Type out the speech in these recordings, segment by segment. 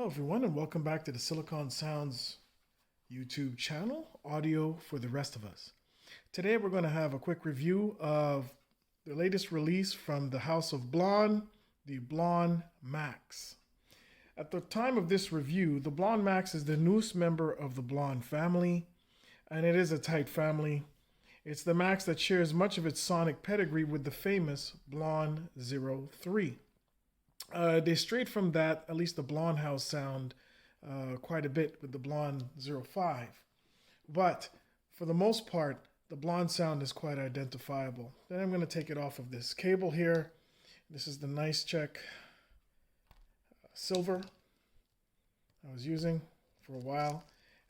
Hello, everyone, and welcome back to the Silicon Sounds YouTube channel, audio for the rest of us. Today, we're going to have a quick review of the latest release from the house of Blon, the Blon Max. At the time of this review, the Blon Max is the newest member of the Blon family, and it is a tight family. It's the Max that shares much of its sonic pedigree with the famous Blon 03. They strayed from that, at least the Blon house sound, quite a bit with the Blon 05. But for the most part, the Blon sound is quite identifiable. Then I'm going to take it off of this cable here. This is the Nice Check silver I was using for a while.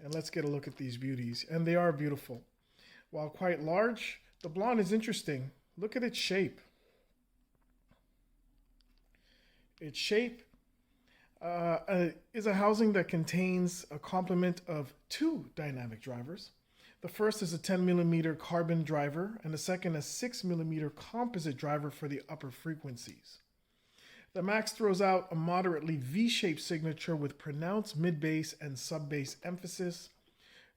And let's get a look at these beauties. And they are beautiful. While quite large, the Blon is interesting. Look at its shape. Its shape is a housing that contains a complement of two dynamic drivers. The first is a 10mm carbon driver, and the second a 6mm composite driver for the upper frequencies. The Max throws out a moderately V-shaped signature with pronounced mid-bass and sub-bass emphasis.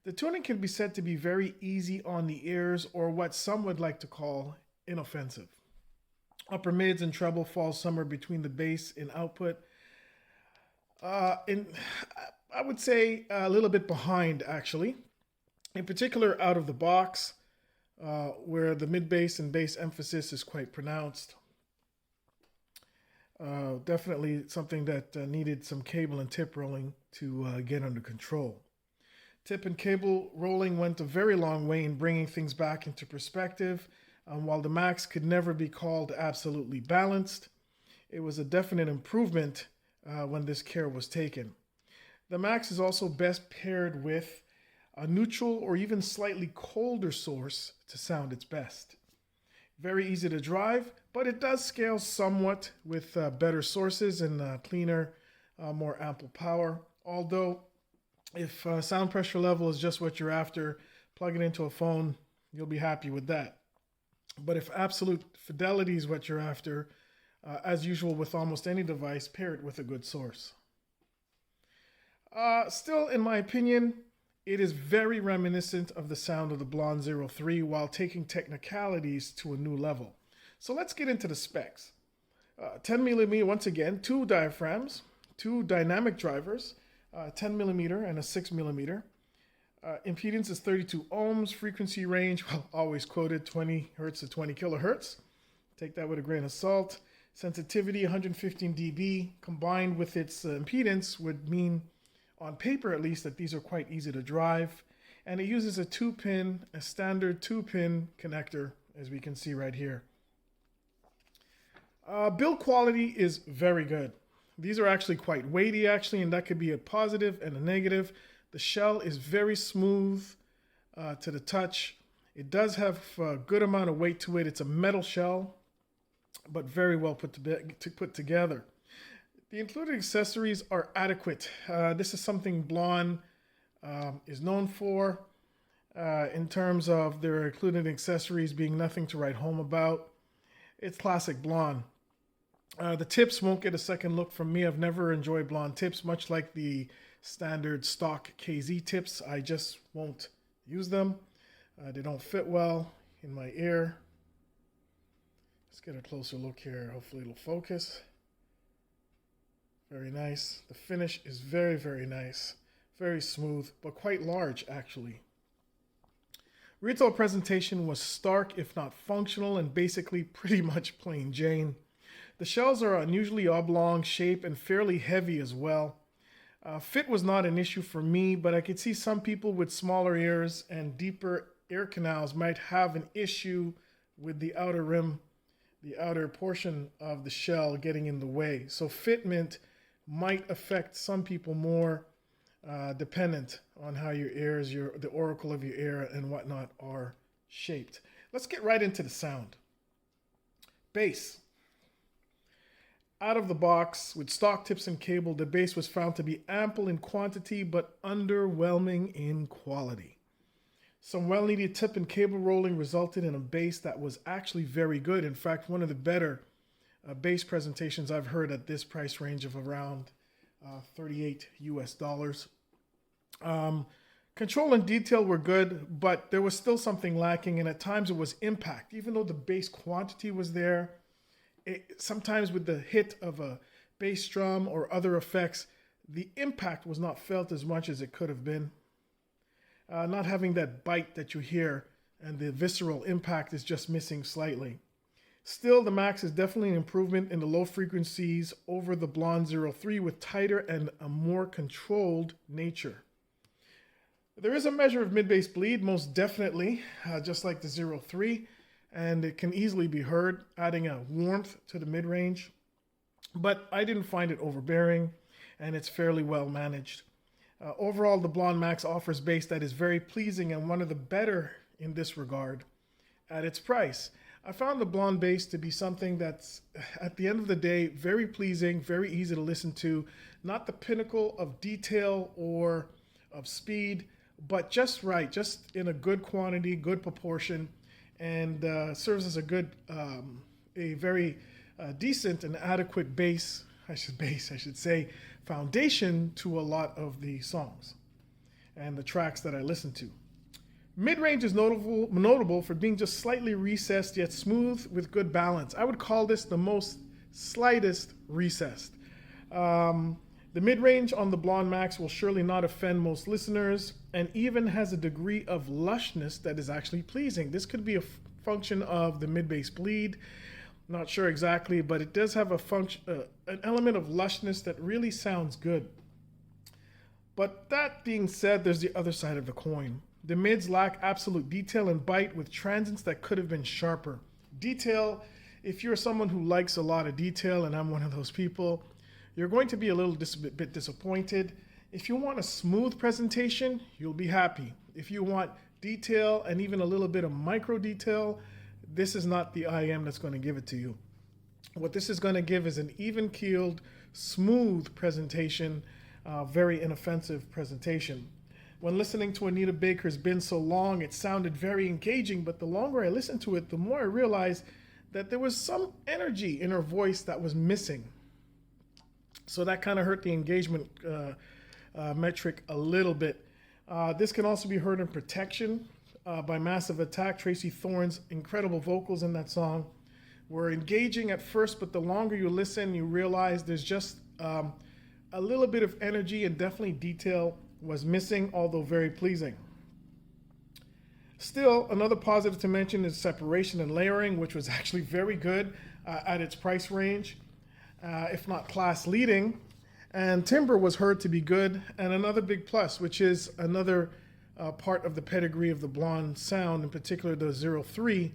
The tuning can be said to be very easy on the ears, or what some would like to call inoffensive. Upper mids and treble fall somewhere between the bass and output. I would say a little bit behind, actually. In particular, out of the box, where the mid-bass and bass emphasis is quite pronounced. Definitely something that needed some cable and tip rolling to get under control. Tip and cable rolling went a very long way in bringing things back into perspective. While the Max could never be called absolutely balanced, it was a definite improvement when this care was taken. The Max is also best paired with a neutral or even slightly colder source to sound its best. Very easy to drive, but it does scale somewhat with better sources and cleaner, more ample power. Although, if sound pressure level is just what you're after, plug it into a phone, you'll be happy with that. But if absolute fidelity is what you're after, as usual with almost any device, pair it with a good source. Still, in my opinion, it is very reminiscent of the sound of the Blon 03 while taking technicalities to a new level. So let's get into the specs. 10mm, once again, two diaphragms, two dynamic drivers, 10mm and a 6mm. Impedance is 32 ohms. Frequency range, well, always quoted 20 hertz to 20 kilohertz. Take that with a grain of salt. Sensitivity 115 dB combined with its impedance would mean, on paper at least, that these are quite easy to drive. And it uses a standard two-pin connector, as we can see right here. Build quality is very good. These are actually quite weighty, and that could be a positive and a negative. The shell is very smooth to the touch. It does have a good amount of weight to it. It's a metal shell, but very well put together. The included accessories are adequate. This is something Blon is known for in terms of their included accessories being nothing to write home about. It's classic Blon. The tips won't get a second look from me. I've never enjoyed Blon tips, much like the standard stock KZ tips. I just won't use them. They don't fit well in my ear. Let's get a closer look here. Hopefully it'll focus. Very nice. The finish is very, very nice. Very smooth, but quite large, actually. Retail presentation was stark, if not functional, and basically pretty much plain Jane. The shells are unusually oblong shape and fairly heavy as well. Fit was not an issue for me, but I could see some people with smaller ears and deeper ear canals might have an issue with the outer rim, the outer portion of the shell getting in the way. So fitment might affect some people more, dependent on how your ears, the auricle of your ear and whatnot are shaped. Let's get right into the sound. Bass. Out of the box, with stock tips and cable, the bass was found to be ample in quantity but underwhelming in quality. Some well-needed tip and cable rolling resulted in a bass that was actually very good. In fact, one of the better bass presentations I've heard at this price range of around $38 US. Control and detail were good, but there was still something lacking, and at times it was impact. Even though the bass quantity was there, sometimes with the hit of a bass drum or other effects, the impact was not felt as much as it could have been. Not having that bite that you hear, and the visceral impact is just missing slightly. Still, the Max is definitely an improvement in the low frequencies over the Blon 03 with tighter and a more controlled nature. There is a measure of mid-bass bleed, most definitely, just like the 03, and it can easily be heard, adding a warmth to the mid-range. But I didn't find it overbearing, and it's fairly well managed. Overall, the Blon Max offers bass that is very pleasing and one of the better in this regard. At its price, I found the Blon bass to be something that's, at the end of the day, very pleasing, very easy to listen to. Not the pinnacle of detail or of speed, but just right, just in a good quantity, good proportion, and serves as a very decent and adequate bass, I should say, foundation to a lot of the songs and the tracks that I listen to. Mid-range is notable for being just slightly recessed yet smooth with good balance. I would call this the most slightest recessed. The mid-range on the Blon Max will surely not offend most listeners and even has a degree of lushness that is actually pleasing. This could be a function of the mid-bass bleed. Not sure exactly, but it does have an element of lushness that really sounds good. But that being said, there's the other side of the coin. The mids lack absolute detail and bite with transients that could have been sharper. Detail, if you're someone who likes a lot of detail, and I'm one of those people, you're going to be a little bit disappointed. If you want a smooth presentation, you'll be happy. If you want detail and even a little bit of micro detail, this is not the IM that's going to give it to you. What this is going to give is an even-keeled, smooth presentation, very inoffensive presentation. When listening to Anita Baker's Been So Long, it sounded very engaging, but the longer I listened to it, the more I realized that there was some energy in her voice that was missing. So that kind of hurt the engagement metric a little bit. This can also be heard in Protection by Massive Attack. Tracy Thorn's incredible vocals in that song were engaging at first, but the longer you listen, you realize there's just a little bit of energy, and definitely detail was missing, although very pleasing. Still, another positive to mention is separation and layering, which was actually very good at its price range, if not class leading. And timbre was heard to be good, and another big plus, which is another part of the pedigree of the Blon sound, in particular the 03,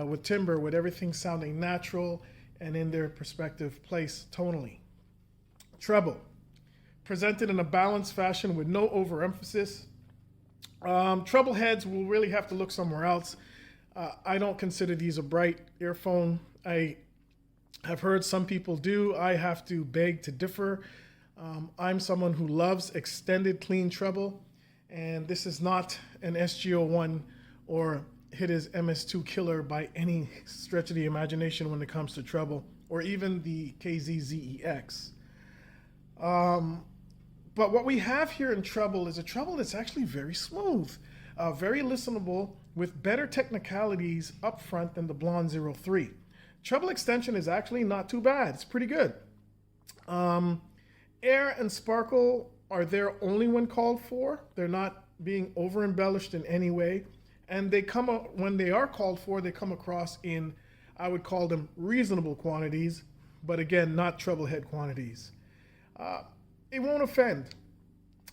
with timbre, with everything sounding natural and in their perspective place tonally. Treble, presented in a balanced fashion with no overemphasis. Treble heads will really have to look somewhere else. I don't consider these a bright earphone. I have heard some people do. I have to beg to differ. I'm someone who loves extended clean treble, and this is not an SG01 or Hita's MS2 killer by any stretch of the imagination when it comes to treble, or even the KZZEX. But what we have here in treble is a treble that's actually very smooth, very listenable, with better technicalities up front than the Blon 03. Treble extension is actually not too bad. It's pretty good. Air and sparkle are there only when called for. They're not being over embellished in any way. And they come when they are called for, they come across in, I would call them reasonable quantities, but again, not treble head quantities. It won't offend,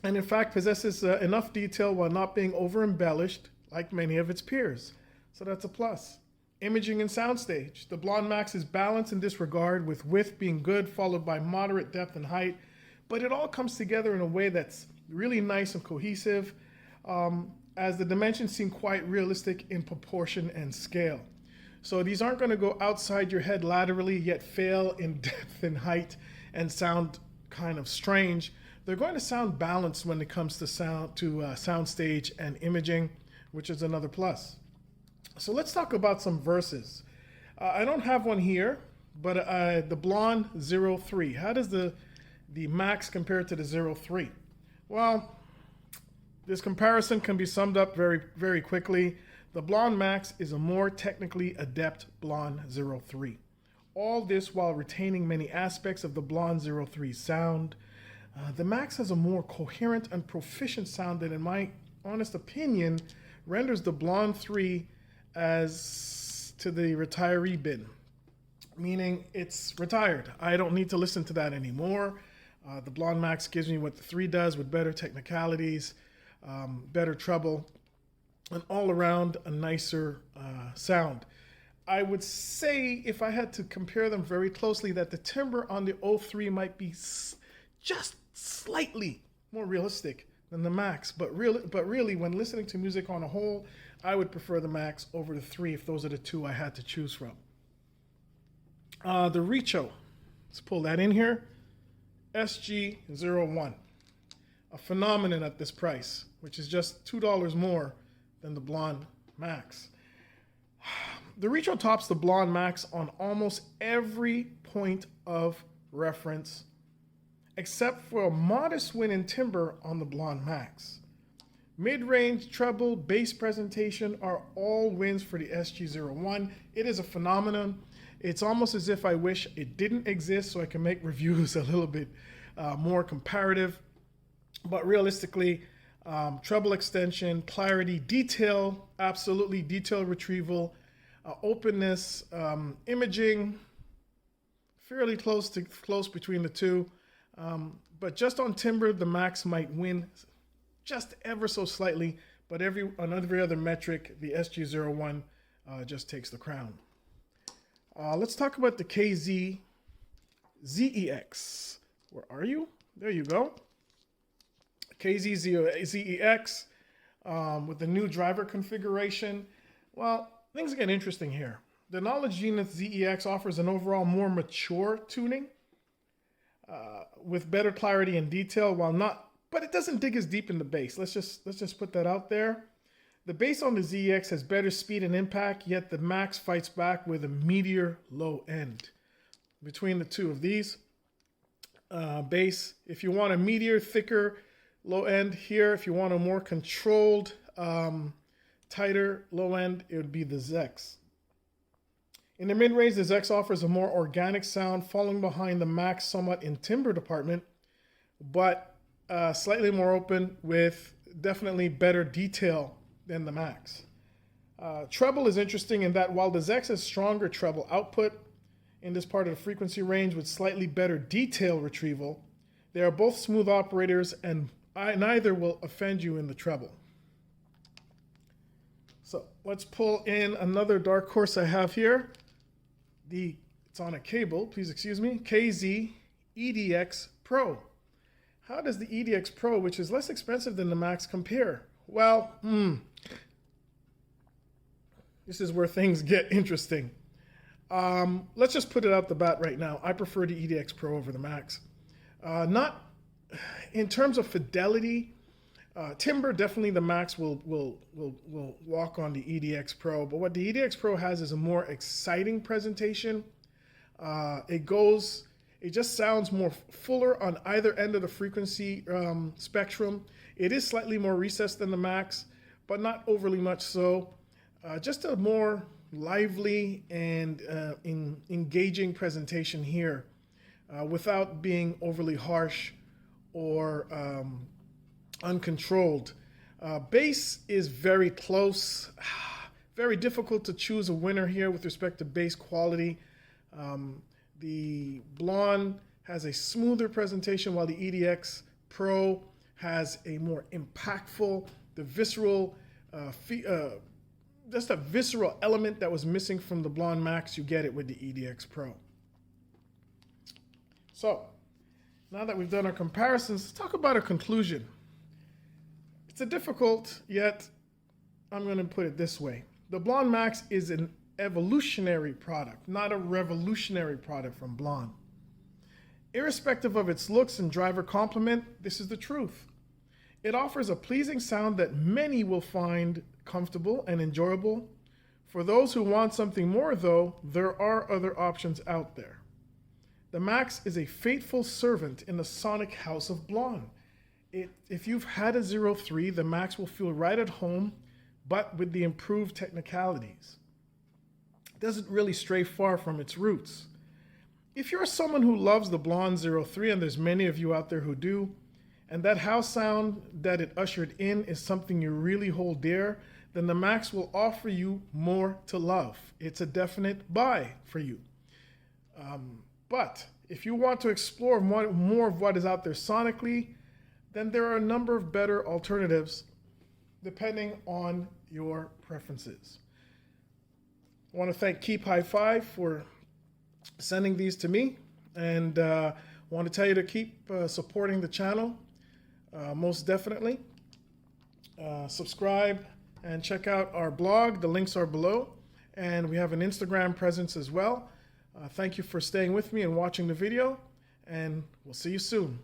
and in fact possesses enough detail while not being over embellished like many of its peers. So that's a plus. Imaging and soundstage. The Blon Max is balanced in this regard, with width being good, followed by moderate depth and height, but it all comes together in a way that's really nice and cohesive, as the dimensions seem quite realistic in proportion and scale. So these aren't going to go outside your head laterally, yet fail in depth and height and sound kind of strange. They're going to sound balanced when it comes to soundstage and imaging, which is another plus. So let's talk about some verses. I don't have one here, but the Blon 03. How does the the Max compared to the 03? Well, this comparison can be summed up very, very quickly. The Blon Max is a more technically adept Blon 03. All this while retaining many aspects of the Blon 03 sound. The Max has a more coherent and proficient sound that, in my honest opinion, renders the Blon 3 as to the retiree bin, meaning it's retired. I don't need to listen to that anymore. The Blon Max gives me what the 3 does with better technicalities, better treble, and all around a nicer sound. I would say, if I had to compare them very closely, that the timbre on the 03 might be just slightly more realistic than the Max. But really, when listening to music on a whole, I would prefer the Max over the 3 if those are the 2 I had to choose from. The Richo, let's pull that in here. SG01, a phenomenon at this price, which is just $2 more than the Blon Max. The Richo tops the Blon Max on almost every point of reference, except for a modest win in timbre on the Blon Max. Mid-range, treble, bass presentation are all wins for the SG01. It is a phenomenon. It's almost as if I wish it didn't exist so I can make reviews a little bit more comparative. But realistically, treble extension, clarity, detail, absolutely detail retrieval, openness, imaging, fairly close between the 2. But just on timbre, the Max might win just ever so slightly. But on every other metric, the SG01 just takes the crown. Let's talk about the KZ ZEX. Where are you? There you go. KZ ZEX with the new driver configuration. Well, things get interesting here. The Knowledge Zenith ZEX offers an overall more mature tuning with better clarity and detail, but it doesn't dig as deep in the bass. Let's just put that out there. The bass on the ZEX has better speed and impact, yet the Max fights back with a meteor low end. Between the 2 of these, bass, if you want a meteor, thicker low end here, if you want a more controlled, tighter low end, it would be the Zex. In the mid-range, the Zex offers a more organic sound, falling behind the Max somewhat in timbre department, but slightly more open with definitely better detail than the Max. Treble is interesting in that while the Zex has stronger treble output in this part of the frequency range with slightly better detail retrieval, they are both smooth operators and neither will offend you in the treble. So let's pull in another dark horse I have here. It's on a cable, please excuse me, KZ EDX Pro. How does the EDX Pro, which is less expensive than the Max, compare? Well, this is where things get interesting. Let's just put it out the bat right now. I prefer the EDX Pro over the Max. Not in terms of fidelity. Timbre, definitely the Max will walk on the EDX Pro. But what the EDX Pro has is a more exciting presentation. It just sounds more fuller on either end of the frequency spectrum. It is slightly more recessed than the Max, but not overly much so. Just a more lively and engaging presentation here without being overly harsh or uncontrolled. Bass is very close. Very difficult to choose a winner here with respect to bass quality. The Blon has a smoother presentation while the EDX Pro has a more impactful, the visceral, just a visceral element that was missing from the Blon Max. You get it with the EDX Pro. So now that we've done our comparisons, let's talk about a conclusion. It's a difficult, yet I'm going to put it this way. The Blon Max is an evolutionary product, not a revolutionary product from Blon. Irrespective of its looks and driver complement, this is the truth. It offers a pleasing sound that many will find comfortable and enjoyable. For those who want something more, though, there are other options out there. The Max is a faithful servant in the sonic house of Blon. If you've had a 03, the Max will feel right at home, but with the improved technicalities. It doesn't really stray far from its roots. If you're someone who loves the Blon 03, and there's many of you out there who do, and that house sound that it ushered in is something you really hold dear, then the Max will offer you more to love. It's a definite buy for you. But if you want to explore more of what is out there sonically, then there are a number of better alternatives depending on your preferences. I want to thank Keep High Five for sending these to me, and want to tell you to keep supporting the channel, most definitely. Subscribe and check out our blog. The links are below, and we have an Instagram presence as well. Thank you for staying with me and watching the video, and we'll see you soon.